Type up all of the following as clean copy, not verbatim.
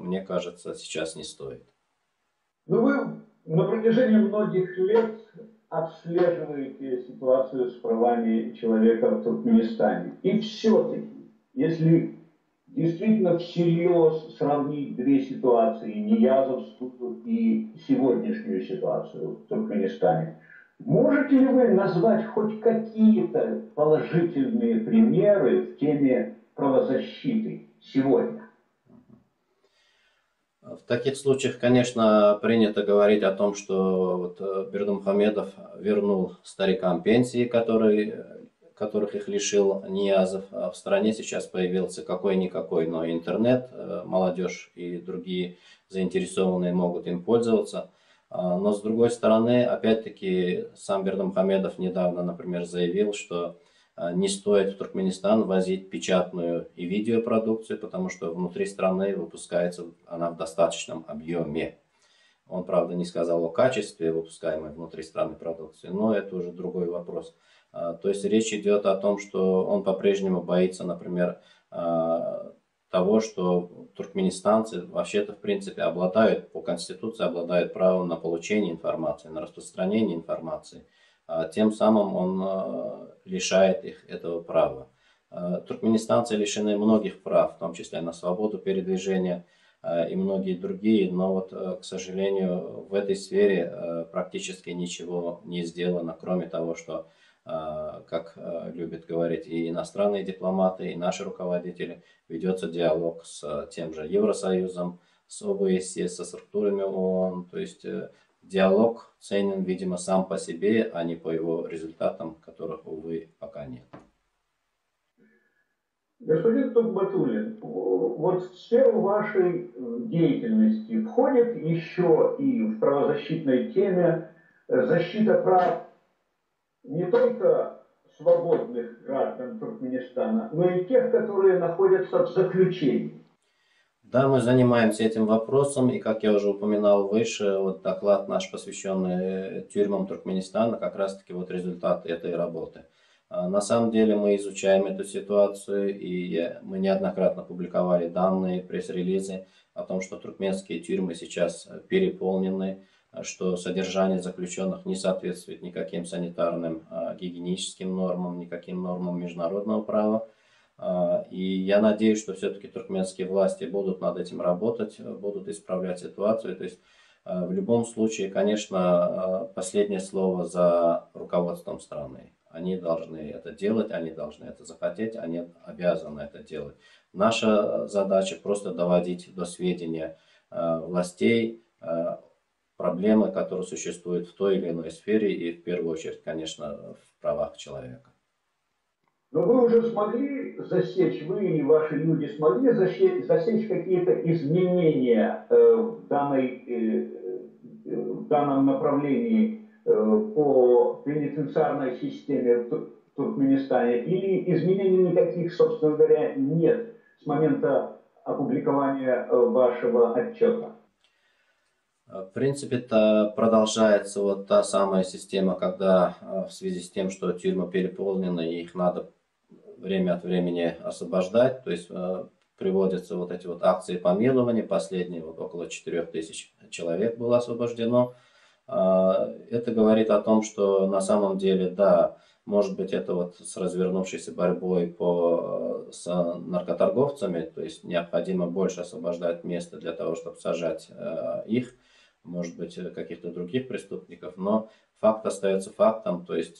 мне кажется, сейчас не стоит. Ну, вы на протяжении многих лет отслеживаете ситуацию с правами человека в Туркменистане. И все-таки, если действительно всерьез сравнить две ситуации, Ниязовскую и сегодняшнюю ситуацию в Туркменистане, можете ли вы назвать хоть какие-то положительные примеры в теме правозащиты сегодня? В таких случаях, конечно, принято говорить о том, что вот Бердымухамедов вернул старикам пенсии, которых их лишил Ниязов. А в стране сейчас появился какой-никакой, но интернет, молодежь и другие заинтересованные могут им пользоваться. Но с другой стороны, опять-таки, сам Бердымухамедов недавно, например, заявил, что не стоит в Туркменистан возить печатную и видеопродукцию, потому что внутри страны выпускается она в достаточном объеме. Он, правда, не сказал о качестве выпускаемой внутри страны продукции, но это уже другой вопрос. То есть речь идет о том, что он по-прежнему боится, например, того, что туркменистанцы вообще-то, в принципе, по Конституции обладают правом на получение информации, на распространение информации. Тем самым он лишает их этого права. Туркменистанцы лишены многих прав, в том числе на свободу передвижения и многие другие, но вот, к сожалению, в этой сфере практически ничего не сделано, кроме того, что, как любят говорить и иностранные дипломаты, и наши руководители, ведется диалог с тем же Евросоюзом, с ОБСЕ, со структурами ООН, то есть диалог ценен, видимо, сам по себе, а не по его результатам, которых, увы, пока нет. Господин Тухбатуллин, вот в сферу вашей деятельности входит еще и в правозащитной теме защита прав не только свободных граждан Туркменистана, но и тех, которые находятся в заключении. Да, мы занимаемся этим вопросом, и, как я уже упоминал выше, вот доклад наш, посвященный тюрьмам Туркменистана, как раз-таки вот результат этой работы. На самом деле мы изучаем эту ситуацию, и мы неоднократно публиковали данные, пресс-релизы о том, что туркменские тюрьмы сейчас переполнены, что содержание заключенных не соответствует никаким санитарным, гигиеническим нормам, никаким нормам международного права. И я надеюсь, что все-таки туркменские власти будут над этим работать, будут исправлять ситуацию. То есть в любом случае, конечно, последнее слово за руководством страны. Они должны это делать, они должны это захотеть, они обязаны это делать. Наша задача просто доводить до сведения властей проблемы, которые существуют в той или иной сфере, и в первую очередь, конечно, в правах человека. Но вы уже смогли засечь, вы и ваши люди смогли засечь какие-то изменения в данном направлении по пенитенциарной системе в Туркменистане? Или изменений никаких, собственно говоря, нет с момента опубликования вашего отчета? В принципе, это продолжается вот та самая система, когда в связи с тем, что тюрьмы переполнены, и их надо время от времени освобождать, то есть приводятся вот эти вот акции помилования, последние вот около 4000 человек было освобождено. Это говорит о том, что на самом деле, да, может быть, это вот с развернувшейся борьбой с наркоторговцами, то есть необходимо больше освобождать места для того, чтобы сажать их, может быть, каких-то других преступников, но факт остается фактом, то есть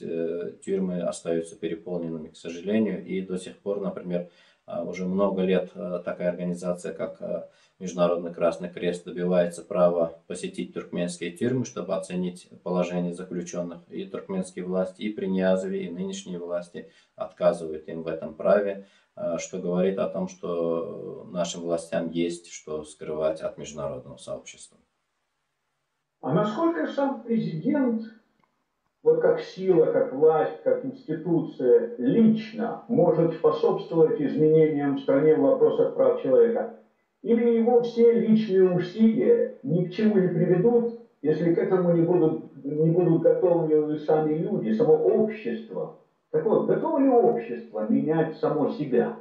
тюрьмы остаются переполненными, к сожалению, и до сих пор, например, уже много лет такая организация, как Международный Красный Крест, добивается права посетить туркменские тюрьмы, чтобы оценить положение заключенных, и туркменские власти, и при Ниязове, и нынешние власти отказывают им в этом праве, что говорит о том, что нашим властям есть что скрывать от международного сообщества. А насколько сам президент, вот как сила, как власть, как институция, лично может способствовать изменениям в стране в вопросах прав человека? Или его все личные усилия ни к чему не приведут, если к этому не будут готовы сами люди, само общество? Так вот, готово ли общество менять само себя?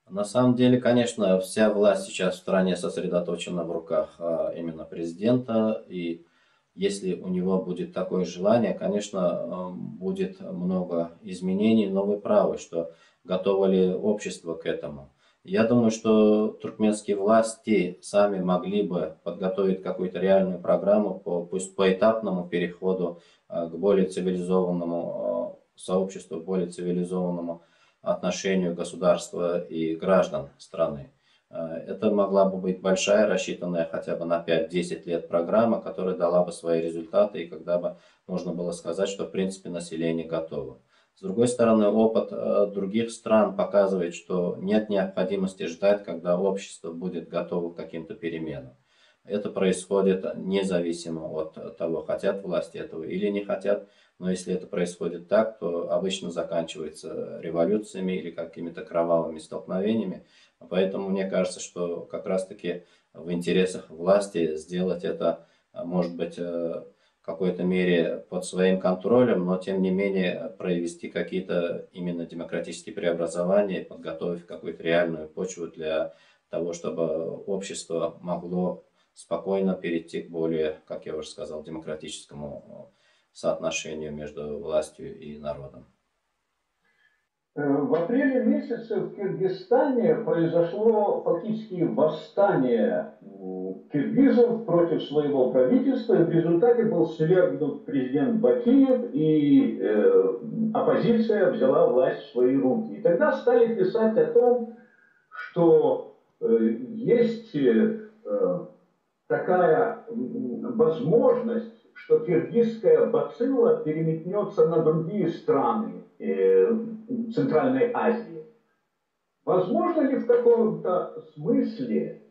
На самом деле, конечно, вся власть сейчас в стране сосредоточена в руках именно президента, и если у него будет такое желание, конечно, будет много изменений, новой правы, что готово ли общество к этому. Я думаю, что туркменские власти сами могли бы подготовить какую-то реальную программу по, пусть поэтапному переходу к более цивилизованному сообществу, более цивилизованному отношению государства и граждан страны. Это могла бы быть большая, рассчитанная хотя бы на 5-10 лет программа, которая дала бы свои результаты, и когда бы можно было сказать, что в принципе население готово. С другой стороны, опыт других стран показывает, что нет необходимости ждать, когда общество будет готово к каким-то переменам. Это происходит независимо от того, хотят власти этого или не хотят. Но если это происходит так, то обычно заканчивается революциями или какими-то кровавыми столкновениями. Поэтому мне кажется, что как раз-таки в интересах власти сделать это, может быть, в какой-то мере под своим контролем, но тем не менее провести какие-то именно демократические преобразования, подготовив какую-то реальную почву для того, чтобы общество могло спокойно перейти к более, как я уже сказал, демократическому соотношению между властью и народом. В апреле месяце в Киргизстане произошло фактически восстание киргизов против своего правительства, и в результате был свергнут президент Бакиев, и оппозиция взяла власть в свои руки. И тогда стали писать о том, что есть такая возможность, что киргизская бацилла переметнется на другие страны Центральной Азии. Возможно ли в каком-то смысле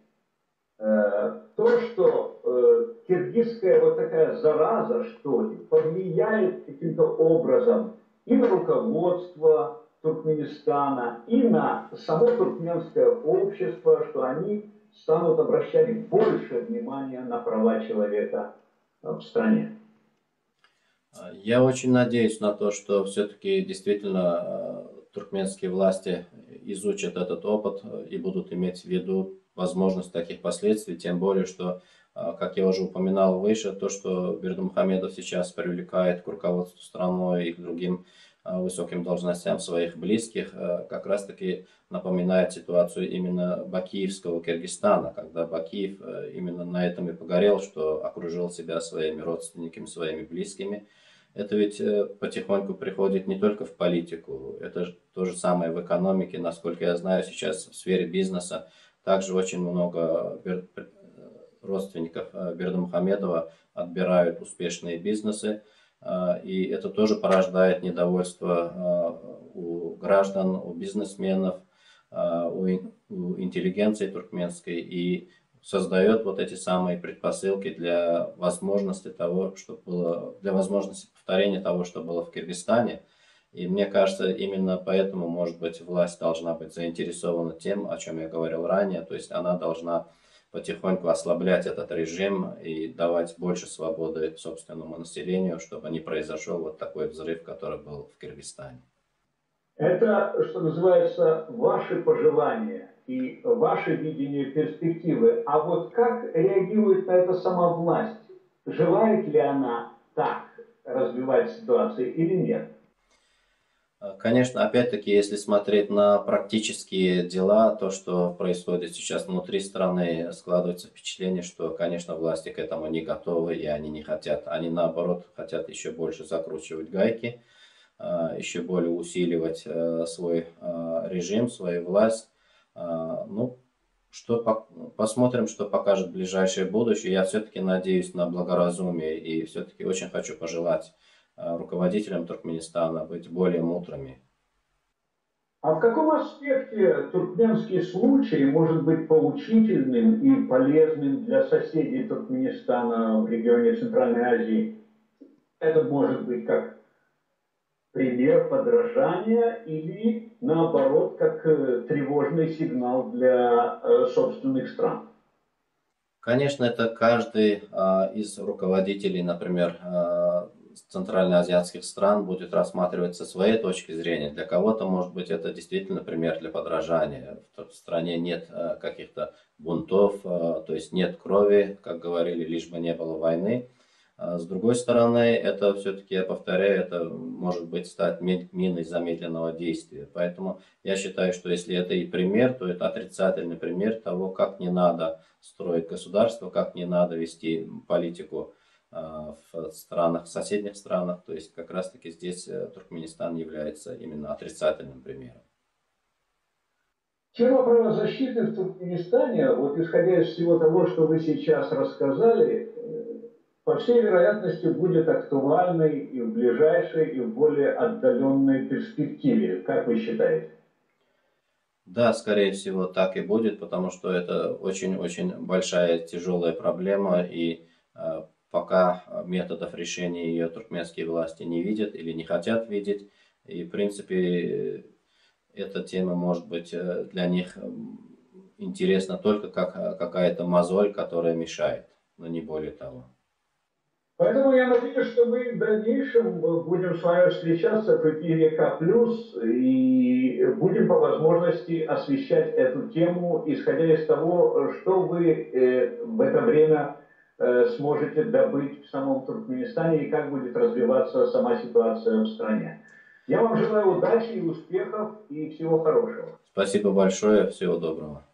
то, что киргизская вот такая зараза, что ли, повлияет каким-то образом и на руководство Туркменистана, и на само туркменское общество, что они станут обращать больше внимания на права человека в стране? Я очень надеюсь на то, что все-таки действительно туркменские власти изучат этот опыт и будут иметь в виду возможность таких последствий, тем более, что, как я уже упоминал выше, то, что Бердымухамедов сейчас привлекает к руководству страной и к другим высоким должностям своих близких, как раз-таки напоминает ситуацию именно Бакиевского Киргизстана, когда Бакиев именно на этом и погорел, что окружил себя своими родственниками, своими близкими. Это ведь потихоньку приходит не только в политику, это то же самое в экономике. Насколько я знаю, сейчас в сфере бизнеса также очень много родственников Бердымухамедова отбирают успешные бизнесы. И это тоже порождает недовольство у граждан, у бизнесменов, у интеллигенции туркменской и создает вот эти самые предпосылки для возможности того, что было, для возможности повторения того, что было в Киргизстане. И мне кажется, именно поэтому, может быть, власть должна быть заинтересована тем, о чем я говорил ранее, то есть она должна потихоньку ослаблять этот режим и давать больше свободы собственному населению, чтобы не произошел вот такой взрыв, который был в Киргизстане. Это, что называется, ваши пожелания и ваше видение перспективы. А вот как реагирует на это сама власть? Желает ли она так развивать ситуацию или нет? Конечно, опять-таки, если смотреть на практические дела, то, что происходит сейчас внутри страны, складывается впечатление, что, конечно, власти к этому не готовы, и они не хотят. Они, наоборот, хотят еще больше закручивать гайки, еще более усиливать свой режим, свою власть. Ну, посмотрим, что покажет ближайшее будущее. Я все-таки надеюсь на благоразумие и все-таки очень хочу пожелать руководителям Туркменистана быть более мудрыми. А в каком аспекте туркменский случай может быть поучительным и полезным для соседей Туркменистана в регионе Центральной Азии? Это может быть как пример подражания или, наоборот, как тревожный сигнал для собственных стран? Конечно, это каждый из руководителей, например, центральноазиатских стран будет рассматриваться со своей точки зрения. Для кого-то, может быть, это действительно пример для подражания. В стране нет каких-то бунтов, то есть нет крови, как говорили, лишь бы не было войны. С другой стороны, это все-таки, я повторяю, это может быть стать миной замедленного действия. Поэтому я считаю, что если это и пример, то это отрицательный пример того, как не надо строить государство, как не надо вести политику в странах, в соседних странах. То есть как раз таки здесь Туркменистан является именно отрицательным примером. Тема правозащиты в Туркменистане, вот исходя из всего того, что вы сейчас рассказали, по всей вероятности будет актуальной и в ближайшей, и в более отдаленной перспективе. Как вы считаете? Да, скорее всего, так и будет, потому что это очень-очень большая, тяжелая проблема, и пока методов решения ее туркменские власти не видят или не хотят видеть, и, в принципе, эта тема может быть для них интересна только как какая-то мозоль, которая мешает, но не более того. Поэтому я надеюсь, что мы в дальнейшем будем с вами встречаться в эфире К+, и будем по возможности освещать эту тему, исходя из того, что вы в это время сможете добыть в самом Туркменистане и как будет развиваться сама ситуация в стране. Я вам желаю удачи и успехов и всего хорошего. Спасибо большое, всего доброго.